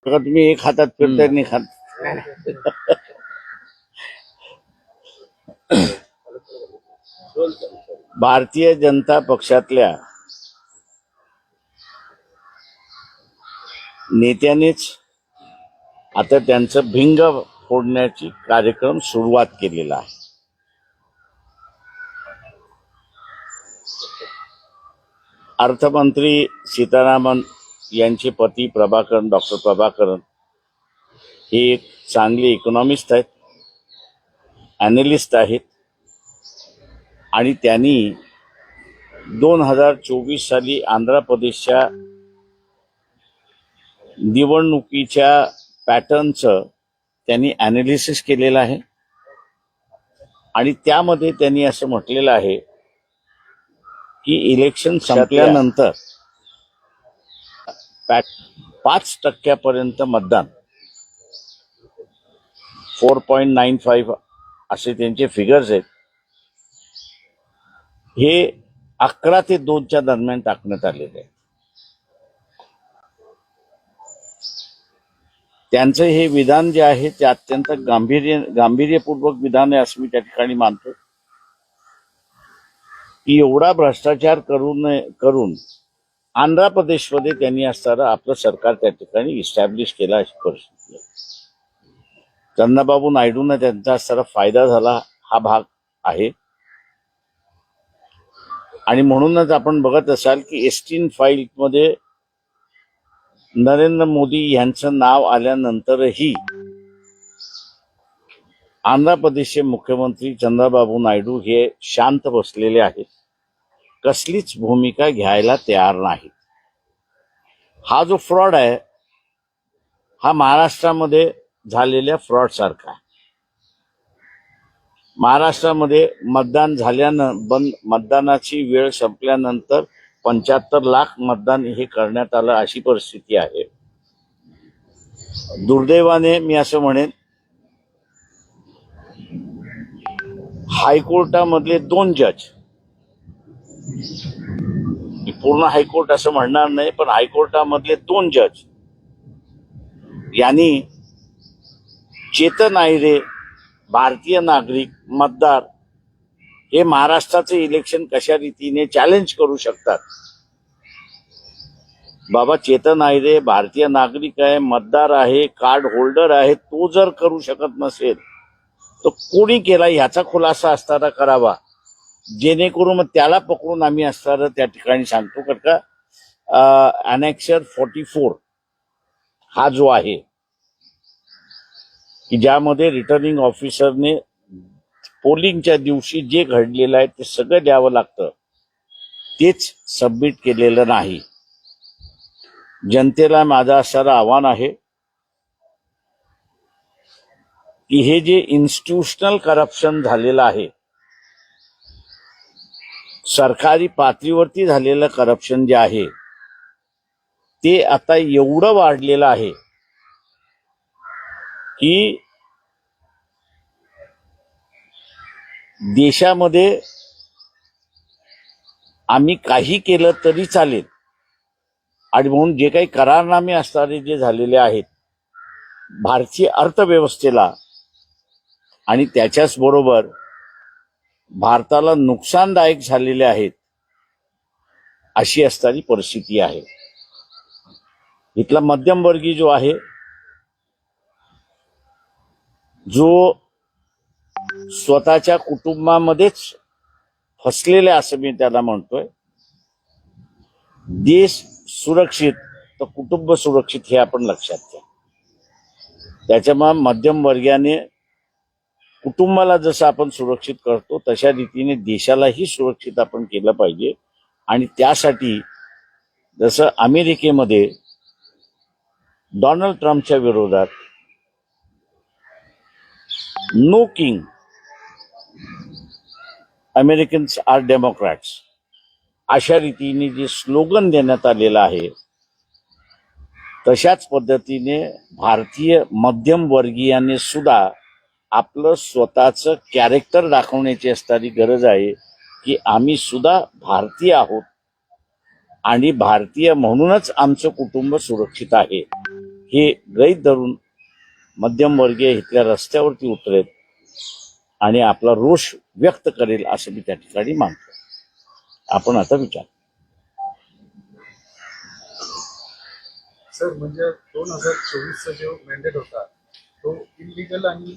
तुम्ही एक हातात फिरताय आणि एक हात भारतीय जनता पक्षातल्या नेत्यानेच आता त्यांचं भिंग फोडण्याची कार्यक्रम सुरुवात केलेला आहे. अर्थमंत्री सीतारामन यांचे पती प्रभाकरन, डॉक्टर प्रभाकरन हे एक चांगले इकॉनॉमिस्ट आहेत, अॅनालिस्ट आहेत आणि त्यांनी 2024 साली आंध्र प्रदेशच्या निवडणुकीच्या पॅटर्नचं त्यांनी ॲनालिसिस केलेलं आहे आणि त्यामध्ये त्यांनी असं म्हटलेलं आहे की इलेक्शन संपल्यानंतर 5% मतदान 4.95 असे त्यांचे फिगर्स आहेत, हे 11 ते 2च्या दरम्यान टाकण्यात आलेले आहे. त्यांचं हे विधान जे आहे ते अत्यंत गांभीर्यपूर्वक विधान आहे असं मी त्या ठिकाणी मानतो की एवढा भ्रष्टाचार करून आंध्र प्रदेशमध्ये त्यांनी असताना आपलं सरकार त्या ठिकाणी इस्टॅब्लिश केला अशी परिस्थिती आहे. चंद्रबाबू नायडूंना त्यांचा असताना फायदा झाला हा भाग आहे आणि म्हणूनच आपण बघत असाल की एस्टीन फाईलमध्ये नरेंद्र मोदी यांचं नाव आल्यानंतरही आंध्र प्रदेशचे मुख्यमंत्री चंद्रबाबू नायडू हे शांत बसलेले आहेत, कसलीच भूमिका घ्यायला तयार नाहीत. हा जो फ्रॉड आहे हा महाराष्ट्रामध्ये झालेल्या फ्रॉड सारखा आहे. महाराष्ट्रामध्ये मतदान मतदानाची वेळ संपल्यानंतर 75 लाख मतदान हे करण्यात आलं अशी परिस्थिती आहे. दुर्दैवाने मी असं म्हणेन हायकोर्टामधले 2 जज, पूर्ण हायकोर्ट असं म्हणणार नाही पण हायकोर्टामधले 2 जज यांनी चेतन आयरे भारतीय नागरिक मतदार हे महाराष्ट्राचे इलेक्शन कशा रीतीने चॅलेंज करू शकतात. बाबा चेतन आयरे भारतीय नागरिक आहे, मतदार आहे, कार्ड होल्डर आहे, तो जर करू शकत नसेल तर कोणी केला ह्याचा खुलासा असताना करावा, जेणेकरून मग त्याला पकडून आम्ही असताना त्या ठिकाणी सांगतो कारण का अनेक्सर 44 हा जो आहे की ज्यामध्ये रिटर्निंग ऑफिसरने पोलिंगच्या दिवशी जे घडलेलं आहे ते सगळं द्यावं लागतं, तेच सबमिट केलेलं नाही. जनतेला माझं असणारं आव्हान आहे की हे जे इन्स्टिट्यूशनल करप्शन झालेलं आहे, सरकारी पातळीवरती झालेलं करप्शन जे आहे ते आता एवढं वाढलेलं आहे की देशामध्ये आम्ही काही केलं तरी चालेल आणि म्हणून जे काही करारनामे असणारे जे झालेले आहेत भारतीय अर्थव्यवस्थेला आणि त्याच्याच बरोबर भारताला नुकसानदायक झालेले आहेत अशी असणारी परिस्थिती आहे. इथला मध्यमवर्गीय जो आहे, जो स्वतःच्या कुटुंबामध्येच फसलेले असं मी त्याला म्हणतोय, देश सुरक्षित तर कुटुंब सुरक्षित हे आपण लक्षात घ्या. त्याच्यामुळे मध्यमवर्गीयाने कुटुंबाला जसं आपण सुरक्षित करतो तशा रीतीने देशालाही सुरक्षित आपण केलं पाहिजे आणि त्यासाठी जसं अमेरिकेमध्ये डोनाल्ड ट्रम्पच्या विरोधात no king Americans or Democrats अशा रीतीने जे स्लोगन देण्यात आलेलं आहे तशाच पद्धतीने भारतीय मध्यमवर्गीयाने सुद्धा आपलं स्वतःचं कॅरेक्टर दाखवण्याची असणारी गरज आहे की आम्ही सुद्धा भारतीय आहोत आणि भारतीय म्हणूनच आमचं कुटुंब सुरक्षित आहे हे गृहीत धरून मध्यमवर्गीय इथल्या रस्त्यावरती उतरेल आणि आपला रोष व्यक्त करेल असं मी त्या ठिकाणी मानतो. आपण आता विचार. सर, म्हणजे 2024चा जो मॅन्डेट होता तो इलिगल आणि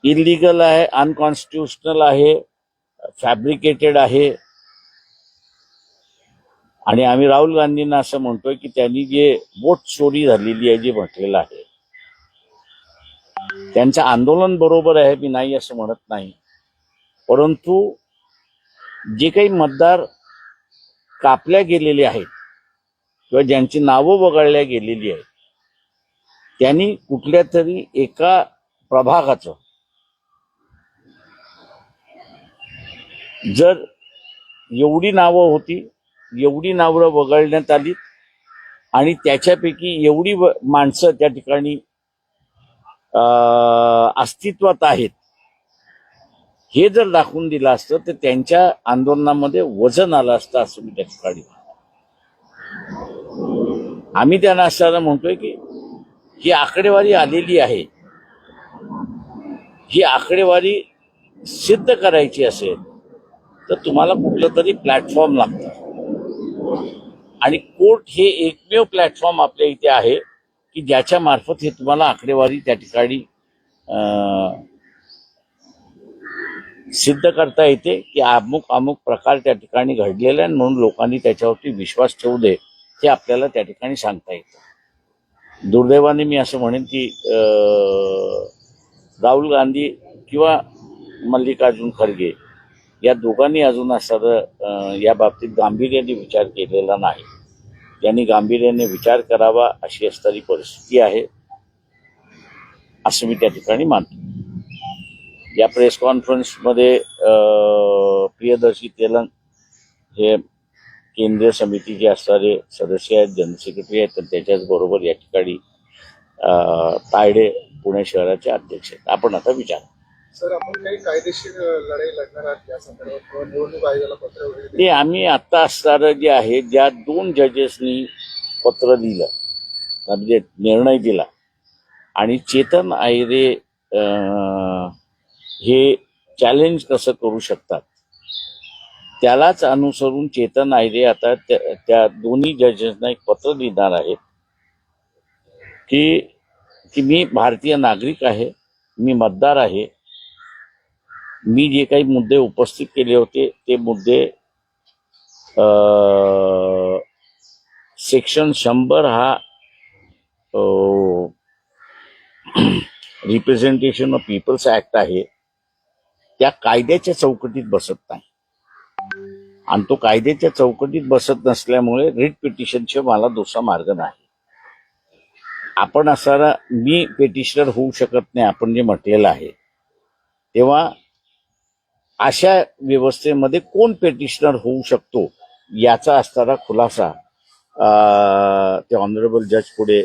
इलिगल आहे, अनकॉन्स्टिट्युशनल आहे, फॅब्रिकेटेड आहे. आणि आम्ही राहुल गांधींना असं म्हणतोय की त्यांनी जे बोट चोरी झालेली आहे, जे म्हटलेलं आहे, त्यांचं आंदोलन बरोबर आहे, मी नाही असं म्हणत नाही. परंतु जे काही मतदार कापल्या गेलेले आहेत किंवा ज्यांची नावं वगळल्या गेलेली आहेत, त्यांनी कुठल्या तरी एका प्रभागाचं जर एवढी नावं होती, एवढी नावं वगळण्यात आली आणि त्याच्यापैकी एवढी माणसं त्या ठिकाणी अस्तित्वात आहेत, हे जर दाखवून दिलं असतं तर त्यांच्या आंदोलनामध्ये वजन आलं असतं असं मी त्या ठिकाणी. आम्ही त्यांना असताना म्हणतोय की ही आकडेवारी आलेली आहे, ही आकडेवारी सिद्ध करायची असेल तर तुम्हाला कुठलं तरी प्लॅटफॉर्म लागतं आणि कोर्ट हे एकमेव प्लॅटफॉर्म आपल्या इथे आहे की ज्याच्या मार्फत हे तुम्हाला आकडेवारी त्या ठिकाणी सिद्ध करता येते की अमुक अमुक प्रकार त्या ठिकाणी घडलेला आहे म्हणून लोकांनी त्याच्यावरती विश्वास ठेवू दे, हे आपल्याला त्या ठिकाणी सांगता येतं. दुर्दैवाने मी असं म्हणेन की राहुल गांधी किंवा मल्लिकार्जुन खरगे या दोघांनी अजून असं या बाबतीत गांभीर्याने विचार केलेला नाही. त्यांनी गांभीर्याने विचार करावा अशी असणारी परिस्थिती आहे असं मी त्या ठिकाणी मानतो. या प्रेस कॉन्फरन्समध्ये प्रियदर्शी तेलंग हे केंद्रीय समितीचे असणारे सदस्य आहेत, जनरल सेक्रेटरी आहेत, तर त्याच्याच बरोबर या ठिकाणी तायडे पुणे शहराचे अध्यक्ष आहेत. आपण आता विचार. सर, आपण काही कायदेशीर लढाई लढणार आहात या संदर्भात, निवडणूक आयोगाला पत्र वगैरे? ते आम्ही आता असणारं जे आहे, ज्या 2 जजेसनी पत्र दिलं म्हणजे निर्णय दिला आणि चेतन आयरे हे चॅलेंज कसं करू शकतात त्यालाच अनुसरून चेतन आयरे आता त्या दोन्ही जजेसना एक पत्र लिहिणार आहेत की मी भारतीय नागरिक आहे, मी मतदार आहे, मी जे काही मुद्दे उपस्थित केले होते ते मुद्दे सेक्शन 100 हा रिप्रेझेंटेशन ऑफ पीपल्स ऍक्ट आहे, त्या कायद्याच्या चौकटीत बसत नाही आणि तो कायद्याच्या चौकटीत बसत नसल्यामुळे रिट पिटिशनशिवाय मला दुसरा मार्ग नाही. आपण असणारा मी पेटिशनर होऊ शकत नाही आपण जे म्हटलेलं आहे, तेव्हा अशा व्यवस्थेमध्ये कोण पेटिशनर होऊ शकतो याचा असणारा खुलासा ते ऑनरेबल जज पुढे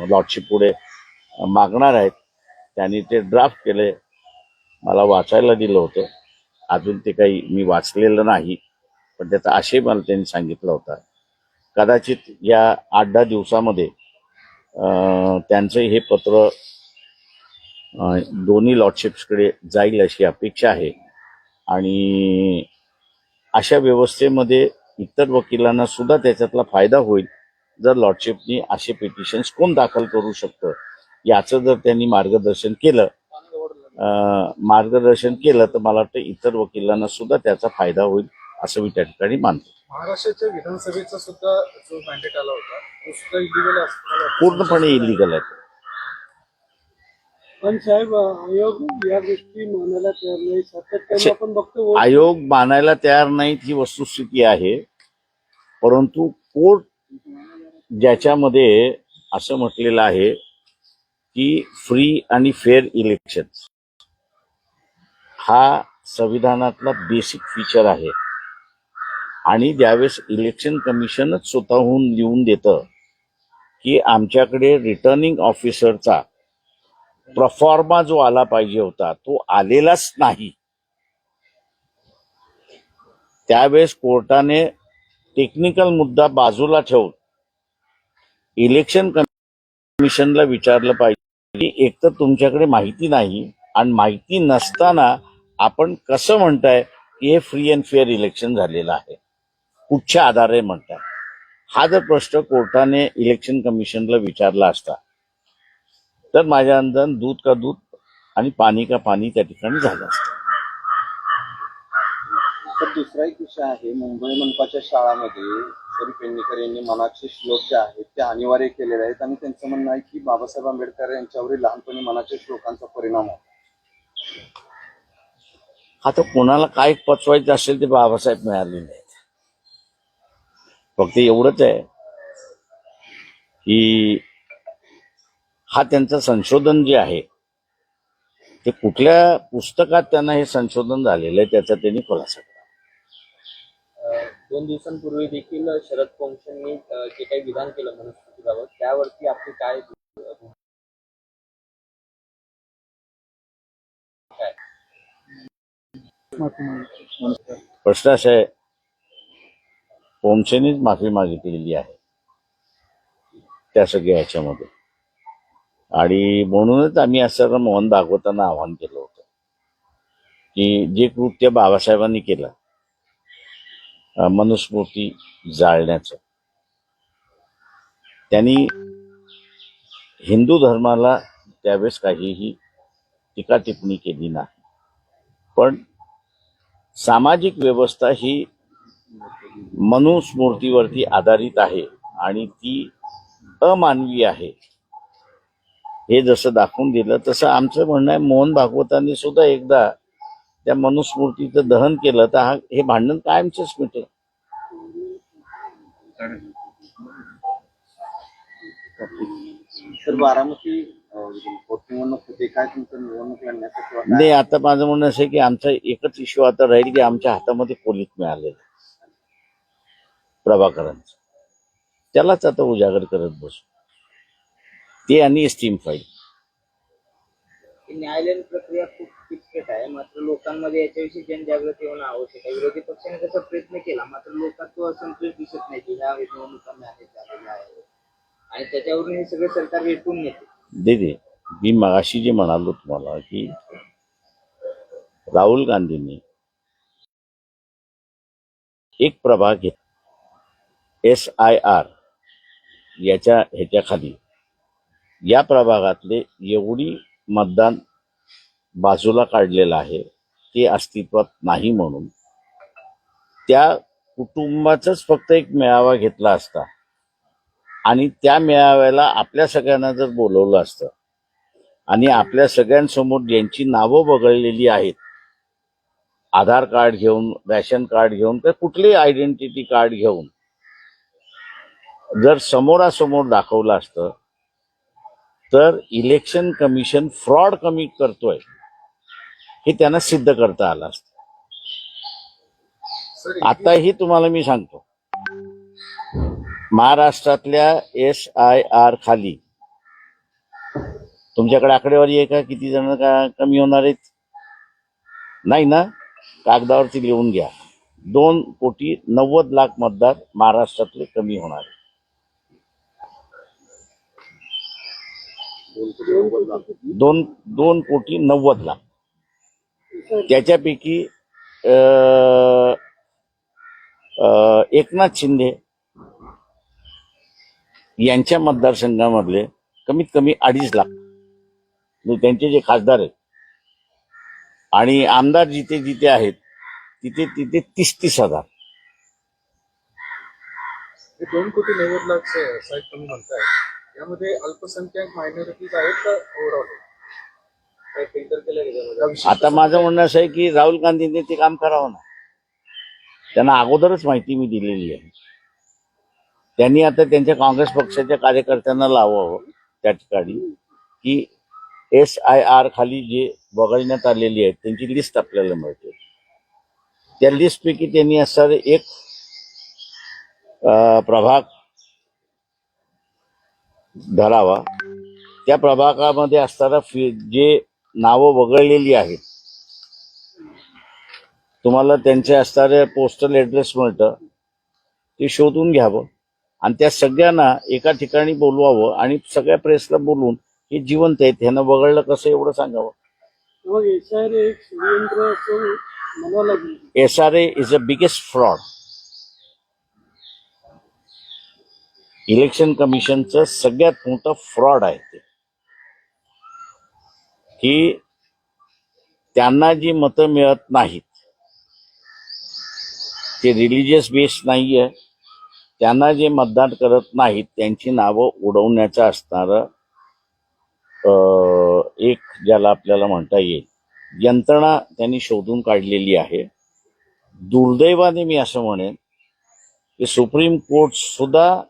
लॉर्डशिप पुढे मागणार आहेत. त्यांनी ते ड्राफ्ट केले, मला वाचायला दिलं होतं, अजून ते काही मी वाचलेलं नाही, पण त्याचा आशय मला त्यांनी सांगितला होता. कदाचित या 8-10 दिवसामध्ये त्यांचं हे पत्र दोन्ही लॉर्डशिप्सकडे जाईल अशी अपेक्षा आहे आणि अशा व्यवस्थेमध्ये इतर वकिलांना सुद्धा त्याच्यातला फायदा होईल जर लॉर्डशिपनी असे पिटिशन्स कोण दाखल करू शकतं याचं जर त्यांनी मार्गदर्शन केलं तर मला वाटतं इतर वकिलांना सुद्धा त्याचा फायदा होईल असं मी त्या ठिकाणी मानतो. महाराष्ट्राच्या विधानसभेचा सुद्धा जो मॅन्डेट आला होता तो सुद्धा इलिगल पूर्णपणे इलिगल आहे. पण साहेब, आयोग या गोष्टी मानायला तयार नाही, सातत्याने आपण बघतो. आयोग मानायला तयार नाहीत ही वस्तुस्थिती आहे, परंतु कोर्ट ज्याच्यामध्ये असं म्हटलेलं आहे की फ्री आणि फेअर इलेक्शन हा संविधानातला बेसिक फीचर आहे आणि ज्यावेळेस इलेक्शन कमिशनच स्वतःहून लिहून देतं की आमच्याकडे रिटर्निंग ऑफिसरचा प्रफॉर्मा जो आला पाहिजे होता तो आलेलाच नाही, त्यावेळेस कोर्टाने टेक्निकल मुद्दा बाजूला ठेवून इलेक्शन कमिशनला विचारलं पाहिजे की एक तर तुमच्याकडे माहिती नाही आणि माहिती नसताना आपण कसं म्हणताय की हे फ्री अँड फेअर इलेक्शन झालेलं आहे, कुठच्या आधारे म्हणताय? हा जर प्रश्न कोर्टाने इलेक्शन कमिशनला विचारला असता तर माझ्या अंदाज दूध का दूध आणि पाणी का पाणी त्या ठिकाणी झालं असतं. तर दुसरा एक विषय आहे, मुंबई मनपाच्या शाळांमध्ये ईश्वरी पेडणेकर यांनी मनाचे श्लोक जे आहेत ते अनिवार्य केलेले आहेत आणि त्यांचं म्हणणं आहे की बाबासाहेब आंबेडकर यांच्यावरील लहानपणी मनाच्या श्लोकांचा परिणाम होतो. आता कोणाला काय पचवायचं असेल ते बाबासाहेब मिळालेले आहेत. फक्त एवढंच आहे की हा त्यांचं संशोधन जे आहे ते कुठल्या पुस्तकात त्यांना हे संशोधन झालेलं आहे त्याचा त्यांनी खुलासा केला. 2 दिवसांपूर्वी देखील शरद पोंक्षांनी जे काही विधान केलं मनुस्मृतीबाबत त्यावरती आपली काय प्रश्न असा आहे, पोंक्षेनीच माफी मागितलेली आहे त्या सगळ्या ह्याच्यामध्ये आणि म्हणूनच आम्ही असं मोहन भागवतांना आवाहन केलं होतं की जे कृत्य बाबासाहेबांनी केलं मनुस्मृती जाळण्याचं, त्यांनी हिंदू धर्माला त्यावेळेस काहीही टीका टिप्पणी केली नाही, पण सामाजिक व्यवस्था ही मनुस्मृतीवरती आधारित आहे आणि ती अमानवी आहे हे जसं दाखवून दिलं तसं आमचं म्हणणं आहे मोहन भागवतांनी सुद्धा एकदा त्या मनुस्मृतीचं दहन केलं तर हे भांडण कायमचंच मिटेल. तर बारामती पोटनिवडणूक होते, काय तुमचं निवडणूक लढण्याचं नाही, आता माझं म्हणणं असं आहे की आमचा एकच इश्यू आता राहील की आमच्या हातामध्ये कोलीत मिळालेलं प्रभाकरांचं, त्यालाच आता उजागर करत बसू, ते आणि स्टीम फाईल. न्यायालयीन प्रक्रिया खूप किचकट आहे, मात्र लोकांमध्ये याच्याविषयी जनजागृती होणं आवश्यक आहे. विरोधी पक्षाने तसा प्रयत्न केला मात्र लोकांत तो असंतोष दिसत नाही की ह्या निवडणुका झालेल्या आहेत आणि त्याच्यावरून हे सगळे सरकार रेटून येते. दे मी मगाशी जे म्हणालो तुम्हाला की राहुल गांधींनी एक प्रभाग घेतला SIR याच्या ह्याच्याखाली, या प्रभागातले एवढी मतदान बाजूला काढलेलं आहे ते अस्तित्वात नाही म्हणून त्या कुटुंबाचाच फक्त एक मेळावा घेतला असता आणि त्या मेळाव्याला आपल्या सगळ्यांना जर बोलवलं असतं आणि आपल्या सगळ्यांसमोर ज्यांची नावं वगळलेली आहेत आधार कार्ड घेऊन, रॅशन कार्ड घेऊन, तर कुठलेही आयडेंटिटी कार्ड घेऊन जर समोरासमोर दाखवलं असतं तर इलेक्शन कमिशन फ्रॉड कमी करतोय हे त्यांना सिद्ध करता आलं असतं. आताही तुम्हाला मी सांगतो, महाराष्ट्रातल्या SIR खाली तुमच्याकडे आकडेवारी आहे का? किती जण कमी होणार आहेत? नाही ना? कागदावरती लिहून घ्या, 2,90,00,000 मतदार महाराष्ट्रातले कमी होणार आहेत. 2,90,00,000. त्याच्यापैकी एकनाथ शिंदे यांच्या मतदारसंघामधले कमीत कमी 2.5 लाख त्यांचे जे खासदार आहेत आणि आमदार जिथे जिथे आहेत तिथे 30-30 हजार. 2,90,00,000 साहेब तुम्ही म्हणताय, यामध्ये अल्पसंख्याक मायनॉरिटीज आहेत का ओव्हरऑल? काय फिल्टर केलं त्याच्यामध्ये? आता माझं म्हणणं असं आहे की राहुल गांधींनी ते काम करावं ना, त्यांना अगोदरच माहिती मी दिलेली आहे. त्यांनी आता त्यांच्या काँग्रेस पक्षाच्या कार्यकर्त्यांना लावावं त्या ठिकाणी की SIR खाली जे वगळण्यात आलेली आहेत त्यांची लिस्ट आपल्याला मिळते, त्या लिस्टपैकी त्यांनी असणारे एक प्रभाग धरावा, त्या प्रभागामध्ये असणारा जे नावं वगळलेली आहेत तुम्हाला त्यांचे असणारे पोस्टल ऍड्रेस मिळतं, ते शोधून घ्यावं आणि त्या सगळ्यांना एका ठिकाणी बोलवावं आणि सगळ्या प्रेसला बोलवून हे जिवंत आहेत ह्यानं वगळलं कसं एवढं सांगावं. मग SIR एक षडयंत्र असं म्हणावं लागेल. SRA is a biggest fraud. Election कमिशनचं सगळ्यात मोठं फ्रॉड आहे ते, की त्यांना जी मतं मिळत नाहीत, ते रिलिजियस बेस नाहीये, त्यांना जे मतदान करत नाहीत त्यांची नावं उडवण्याचं असणारं एक ज्याला आपल्याला म्हणता येईल यंत्रणा त्यांनी शोधून काढलेली आहे. दुर्दैवाने मी असं म्हणेन की सुप्रीम कोर्ट सुद्धा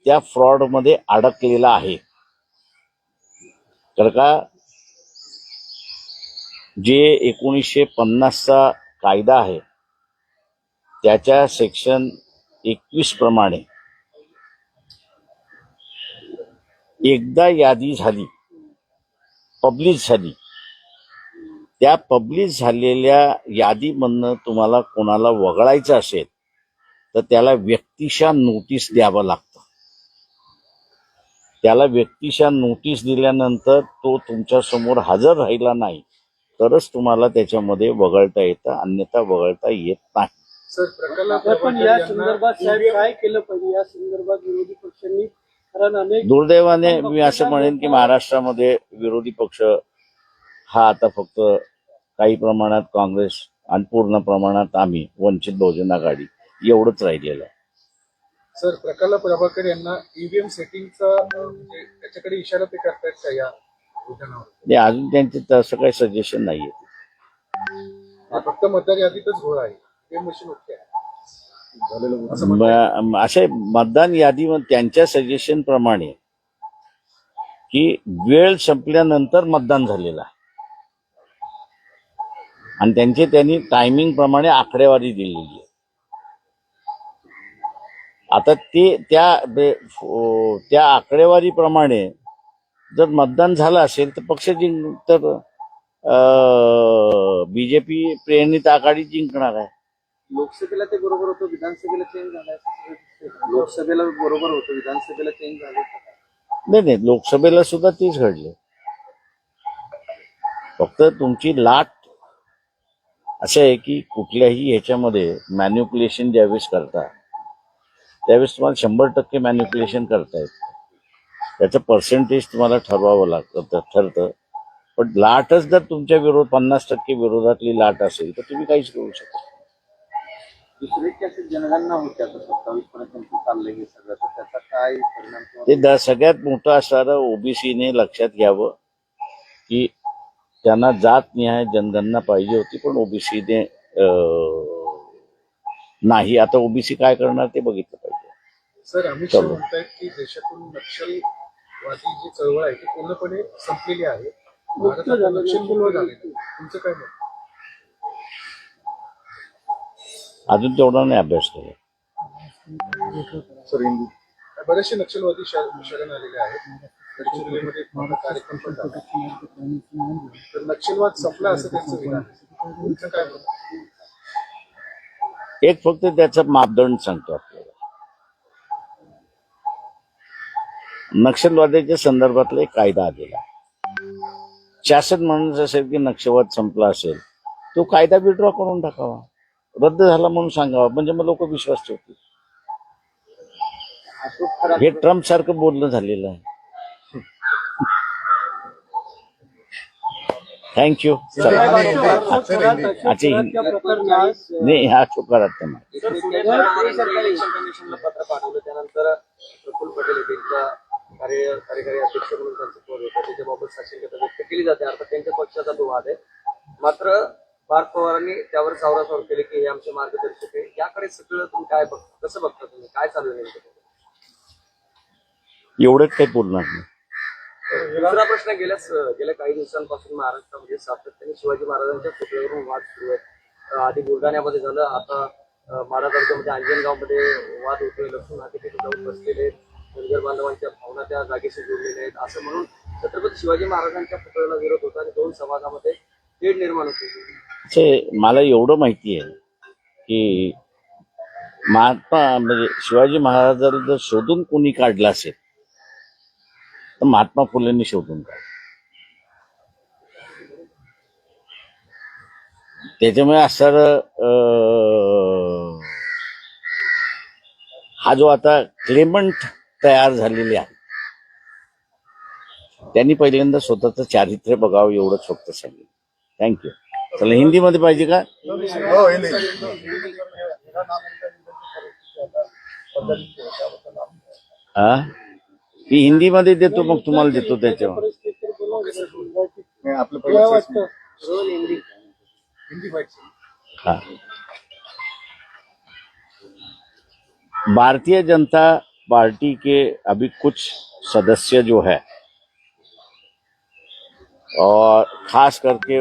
त्या फ्रॉडमध्ये अडकलेला आहे. तर का जे 1950चा कायदा आहे त्याच्या सेक्शन 21 प्रमाणे एकदा यादी झाली, पब्लिश झाली, त्या पब्लिश झालेल्या यादीमधनं तुम्हाला कोणाला वगळायचं असेल तर त्याला व्यक्तिशः नोटीस द्यावं लागतं. त्याला व्यक्तिशः नोटीस दिल्यानंतर तो तुमच्या समोर हजर राहिला नाही तरच तुम्हाला त्याच्यामध्ये वगळता येतं, अन्यथा वगळता येत नाही. सर प्रकल्प पण या संदर्भात साहेब काय केलं पाहिजे? या संदर्भात विरोधी पक्षांनी कारण अनेक दुर्दैवाने मी असं म्हणेन की महाराष्ट्रामध्ये विरोधी पक्ष हा आता फक्त काही प्रमाणात काँग्रेस आणि पूर्ण प्रमाणात आम्ही वंचित बहुजन आघाडी एवढंच राहिलेलं आहे. सर प्रकल्प प्रभाकर यांना ईव्हीएम सेटिंगचा म्हणजे त्याच्याकडे इशारा ते करतायत का या विधानावर? ते अजून त्यांचे तसं काही सजेशन नाहीये. फक्त मतदार यादीतच घोळ आहे, ईव्हीएम मशीन ओके आहे असे मतदान यादीमध्ये त्यांच्या सजेशन प्रमाणे की वेळ संपल्यानंतर मतदान झालेलं आहे आणि त्यांनी टायमिंग प्रमाणे आकडेवारी दिलेली आहे. आता ते त्या आकडेवारीप्रमाणे जर मतदान झालं असेल तर पक्ष तर बीजेपी प्रेरणित आघाडी जिंकणार आहे. लोकसभेला ते बरोबर होतं, विधानसभेला चेंज झालाय. लोकसभेला बरोबर होतं, विधानसभेला चेंज झालं. नाही, लोकसभेला सुद्धा तेच घडले. फक्त तुमची लाट असं आहे की कुठल्याही ह्याच्यामध्ये मॅन्युप्युलेशन ज्यावेळेस करता त्यावेळेस तुम्हाला 100% मॅन्युप्युलेशन करता येतं. त्याचं पर्सेंटेज तुम्हाला ठरवावं ठरतं. पण लाटच जर तुमच्या 50% विरोधातली लाट असेल तर तुम्ही काहीच करू शकता. दुसरे कॅसेट जनगणना होत्या 27 पर्यंत चाललंय हे सगळं, तर त्याचा काय परिणाम? ते सगळ्यात मोठं असणारं ओबीसीने लक्षात घ्यावं की त्यांना जातनिहाय जनगणना पाहिजे होती पण ओबीसीने नाही. आता ओबीसी काय करणार ते बघितलं पाहिजे. सर अमित शहा म्हणतायत की देशातून नक्षलवादी जी चळवळ आहे ती पूर्णपणे संपलेली आहे, भारतात नक्षलमुक्त झालेली आहे. तुमचं काय मत? अजून तेवढा नाही अभ्यास केला. बरेचसे नक्षलवादी शरण आलेले आहेत. गडचिरोलीमध्ये मोठा कार्यक्रम पण झाला. तर नक्षलवाद संपला असं त्यांचं विधान आहे. तुमचं काय मत? एक फक्त त्याचा मापदंड सांगतो आपल्याला. नक्षलवादाच्या संदर्भातला एक कायदा आलेला आहे. शासन म्हणत असेल की नक्षलवाद संपला असेल तो कायदा विड्रॉ करून टाकावा, रद्द झाला म्हणून सांगावा, म्हणजे मग लोक विश्वास ठेवतील. हे ट्रम्प सारखं बोलणं झालेलं आहे. थँक्यू. नाही हा चुकार नाही. इलेक्शन कमिशनला पत्र पाठवलं, त्यानंतर प्रफुल्ल पटेल यांच्या कार्यकारी अध्यक्ष म्हणून त्यांचं पद होतं, त्याच्याबाबत साशंकता व्यक्त केली जाते. अर्थात त्यांच्या पक्षाचा तो वाद आहे. मात्र पार्थ पवारांनी त्यावर सावरासावर केले की हे आमचे मार्गदर्शक आहे. याकडे सगळं तुम्ही काय बघता, कसं बघता तुम्ही, काय चालू आहे? एवढंच काही बोलणार नाही. दुसरा प्रश्न, गेल्या काही दिवसांपासून महाराष्ट्रामध्ये सातत्याने शिवाजी महाराजांच्या पुतळ्यावरून वाद सुरू आहेत. आधी बुलढाण्यामध्ये झालं, आता माढा तालुक्यामध्ये अंजनगावमध्ये वाद होतोय. लसूण हाती तिथे जाऊन बसलेले धनगर बांधवांच्या भावना त्या जागेशी जोडलेल्या आहेत. असं म्हणून छत्रपती शिवाजी महाराजांच्या पुतळ्याला विरोध होता आणि दोन समाजामध्ये तेढ निर्माण होते. मला एवढं माहिती आहे की महात्मा म्हणजे शिवाजी महाराजांना जर शोधून कोणी काढलं असेल तर महात्मा फुलेंनी शोधून काढलं. त्याच्यामुळे असं हा जो आता क्लेमंट तयार झालेले आहे त्यांनी पहिल्यांदा स्वतःचं चारित्र्य बघावं एवढंच फक्त सांगितलं. थँक्यू. चला हिंदीमध्ये पाहिजे का? हा मी हिंदीमध्ये देतो मग तुम्हाला देतो त्याच्यावर. आपलं काय वाटतं? हिंदी व्हायचं. हाँ। भारतीय जनता पार्टी के अभी कुछ सदस्य जो है और खास करके